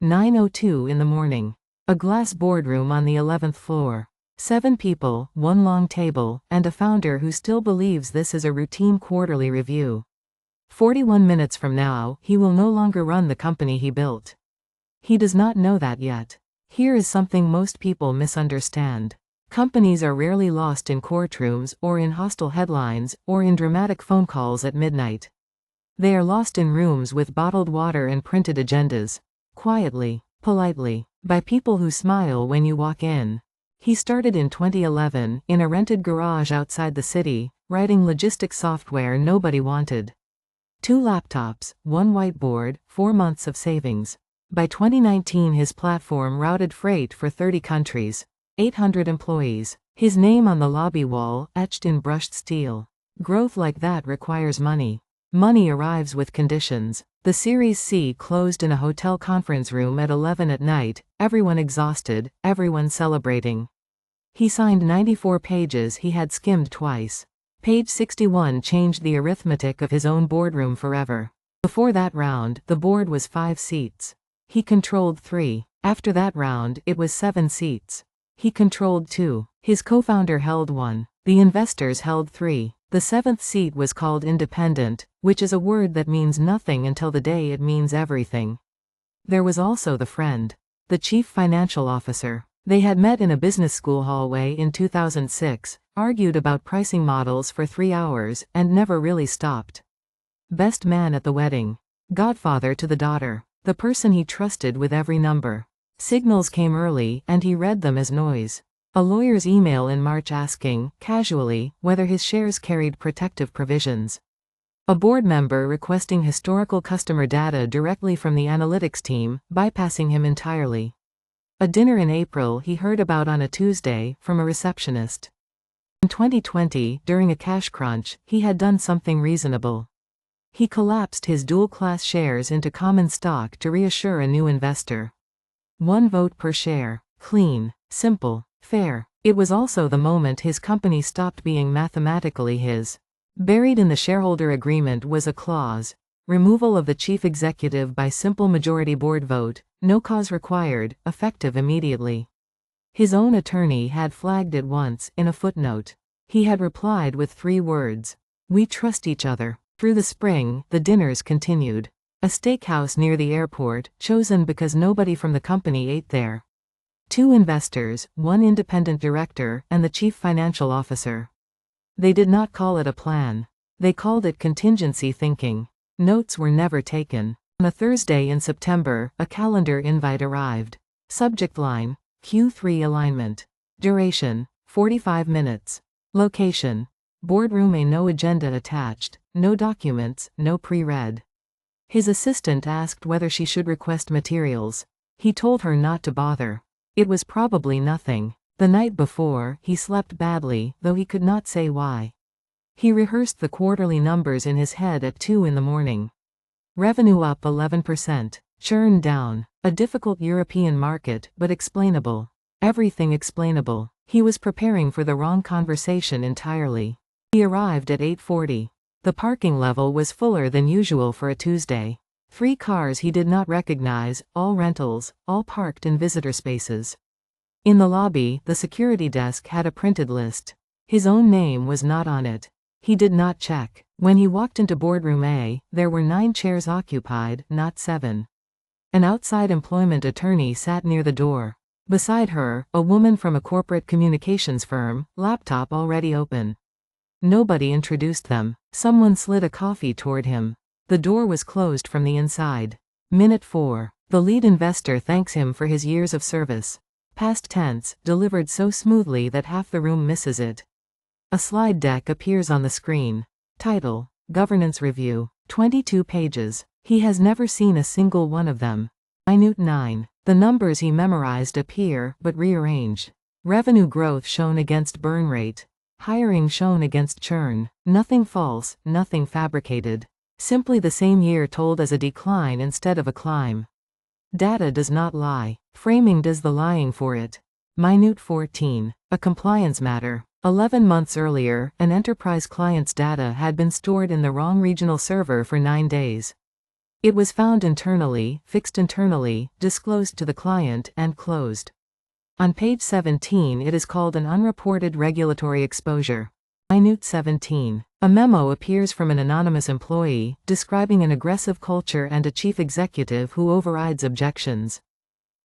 9:02 in the morning. A glass boardroom on the 11th floor. 7 people, 1 long table, and a founder who still believes this is a routine quarterly review. 41 minutes from now, he will no longer run the company he built. He does not know that yet. Here is something most people misunderstand. Companies are rarely lost in courtrooms, or in hostile headlines, or in dramatic phone calls at midnight. They are lost in rooms with bottled water and printed agendas. Quietly, politely, by people who smile when you walk in. He started in 2011, in a rented garage outside the city, writing logistics software nobody wanted. 2 laptops, 1 whiteboard, 4 months of savings. By 2019 his platform routed freight for 30 countries. 800 employees. His name on the lobby wall, etched in brushed steel. Growth like that requires money. Money arrives with conditions. The Series C closed in a hotel conference room at 11 at night, everyone exhausted, everyone celebrating. He signed 94 pages he had skimmed twice. Page 61 changed the arithmetic of his own boardroom forever. Before that round, the board was 5 seats. He controlled 3. After that round, it was 7 seats. He controlled 2. His co-founder held 1. The investors held 3. The 7th seat was called independent, which is a word that means nothing until the day it means everything. There was also the friend. The chief financial officer. They had met in a business school hallway in 2006, argued about pricing models for 3 hours, and never really stopped. Best man at the wedding. Godfather to the daughter. The person he trusted with every number. Signals came early, and he read them as noise. A lawyer's email in March asking, casually, whether his shares carried protective provisions. A board member requesting historical customer data directly from the analytics team, bypassing him entirely. A dinner in April he heard about on a Tuesday, from a receptionist. In 2020, during a cash crunch, he had done something reasonable. He collapsed his dual-class shares into common stock to reassure a new investor. 1 vote per share. Clean, simple, fair. It was also the moment his company stopped being mathematically his. Buried in the shareholder agreement was a clause. Removal of the chief executive by simple majority board vote, no cause required, effective immediately. His own attorney had flagged it once, in a footnote. He had replied with 3 words. We trust each other. Through the spring, the dinners continued. A steakhouse near the airport, chosen because nobody from the company ate there. 2 investors, 1 independent director, and the chief financial officer. They did not call it a plan. They called it contingency thinking. Notes were never taken. On a Thursday in September, a calendar invite arrived. Subject line, Q3 alignment. Duration, 45 minutes. Location, boardroom. No agenda attached, no documents, no pre-read. His assistant asked whether she should request materials. He told her not to bother. It was probably nothing. The night before, he slept badly, though he could not say why. He rehearsed the quarterly numbers in his head at 2 in the morning. Revenue up 11%. Churn down. A difficult European market, but explainable. Everything explainable. He was preparing for the wrong conversation entirely. He arrived at 8:40. The parking level was fuller than usual for a Tuesday. 3 cars he did not recognize, all rentals, all parked in visitor spaces. In the lobby, the security desk had a printed list. His own name was not on it. He did not check. When he walked into Boardroom A, there were 9 chairs occupied, not 7. An outside employment attorney sat near the door. Beside her, a woman from a corporate communications firm, laptop already open. Nobody introduced them. Someone slid a coffee toward him. The door was closed from the inside. Minute 4. The lead investor thanks him for his years of service. Past tense, delivered so smoothly that half the room misses it. A slide deck appears on the screen. Title, Governance Review. 22 pages. He has never seen a single one of them. Minute 9. The numbers he memorized appear, but rearranged. Revenue growth shown against burn rate. Hiring shown against churn. Nothing false, nothing fabricated. Simply the same year told as a decline instead of a climb. Data does not lie. Framing does the lying for it. Minute 14. A compliance matter. 11 months earlier, an enterprise client's data had been stored in the wrong regional server for 9 days. It was found internally, fixed internally, disclosed to the client, and closed. On page 17 it is called an unreported regulatory exposure. Minute 17. A memo appears from an anonymous employee, describing an aggressive culture and a chief executive who overrides objections.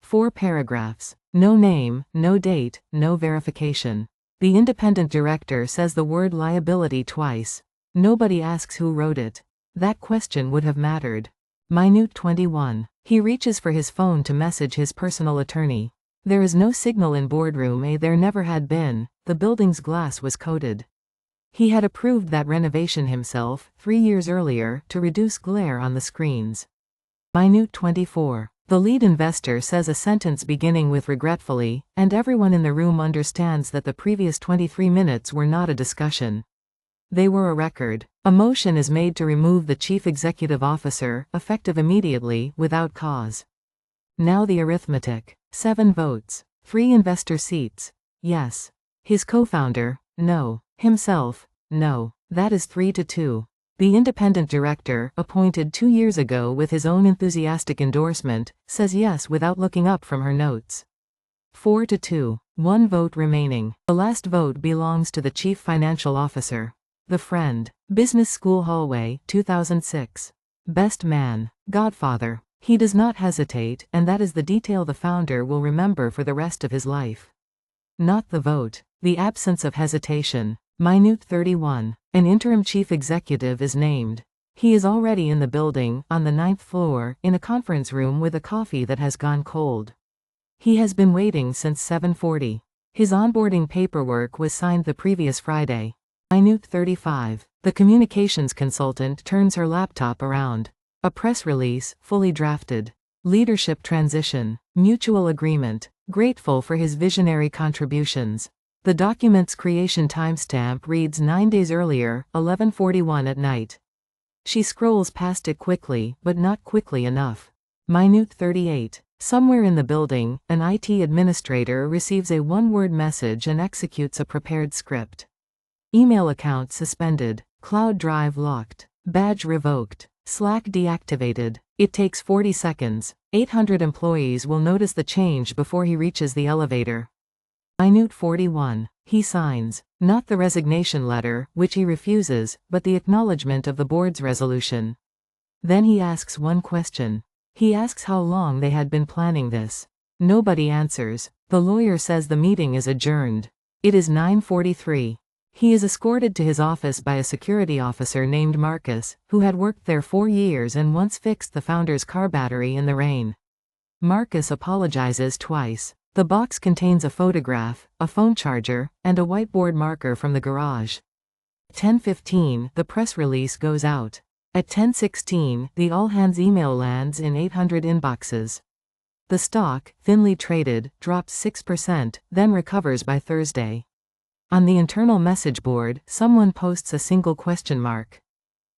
4 paragraphs. No name, no date, no verification. The independent director says the word liability twice. Nobody asks who wrote it. That question would have mattered. Minute 21. He reaches for his phone to message his personal attorney. There is no signal in Boardroom A. There never had been. The building's glass was coated. He had approved that renovation himself, 3 years earlier, to reduce glare on the screens. Minute 24. The lead investor says a sentence beginning with regretfully, and everyone in the room understands that the previous 23 minutes were not a discussion. They were a record. A motion is made to remove the chief executive officer, effective immediately, without cause. Now the arithmetic. 7 votes. 3 investor seats. Yes. His co-founder, no. Himself, no. That is 3-2. The independent director, appointed 2 years ago with his own enthusiastic endorsement, says yes without looking up from her notes. 4-2. 1 vote remaining. The last vote belongs to the chief financial officer. The Friend. Business School Hallway, 2006. Best man. Godfather. He does not hesitate, and that is the detail the founder will remember for the rest of his life. Not the vote. The absence of hesitation. Minute 31. An interim chief executive is named. He is already in the building, on the 9th floor, in a conference room with a coffee that has gone cold. He has been waiting since 7:40. His onboarding paperwork was signed the previous Friday. Minute 35. The communications consultant turns her laptop around. A press release, fully drafted. Leadership transition. Mutual agreement. Grateful for his visionary contributions. The document's creation timestamp reads 9 days earlier, 11:41 at night. She scrolls past it quickly, but not quickly enough. Minute 38. Somewhere in the building, an IT administrator receives a one-word message and executes a prepared script. Email account suspended. Cloud drive locked. Badge revoked. Slack deactivated. It takes 40 seconds. 800 employees will notice the change before he reaches the elevator. Minute 41. He signs. Not the resignation letter, which he refuses, but the acknowledgement of the board's resolution. Then he asks one question. He asks how long they had been planning this. Nobody answers. The lawyer says the meeting is adjourned. It is 9:43. He is escorted to his office by a security officer named Marcus, who had worked there 4 years and once fixed the founder's car battery in the rain. Marcus apologizes twice. The box contains a photograph, a phone charger, and a whiteboard marker from the garage. 10:15, the press release goes out. At 10:16, the all-hands email lands in 800 inboxes. The stock, thinly traded, drops 6%, then recovers by Thursday. On the internal message board, someone posts a single question mark.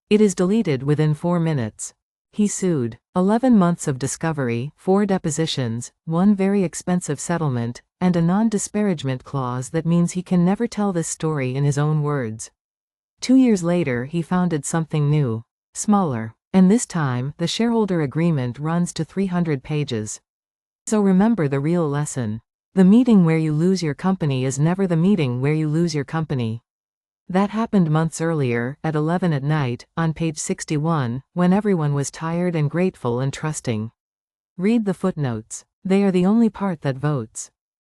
It is deleted within 4 minutes. He sued. 11 months of discovery, 4 depositions, 1 very expensive settlement, and a non-disparagement clause that means he can never tell this story in his own words. 2 years later he founded something new. Smaller. And this time, the shareholder agreement runs to 300 pages. So remember the real lesson. The meeting where you lose your company is never the meeting where you lose your company. That happened months earlier, at 11 at night, on page 61, when everyone was tired and grateful and trusting. Read the footnotes. They are the only part that votes.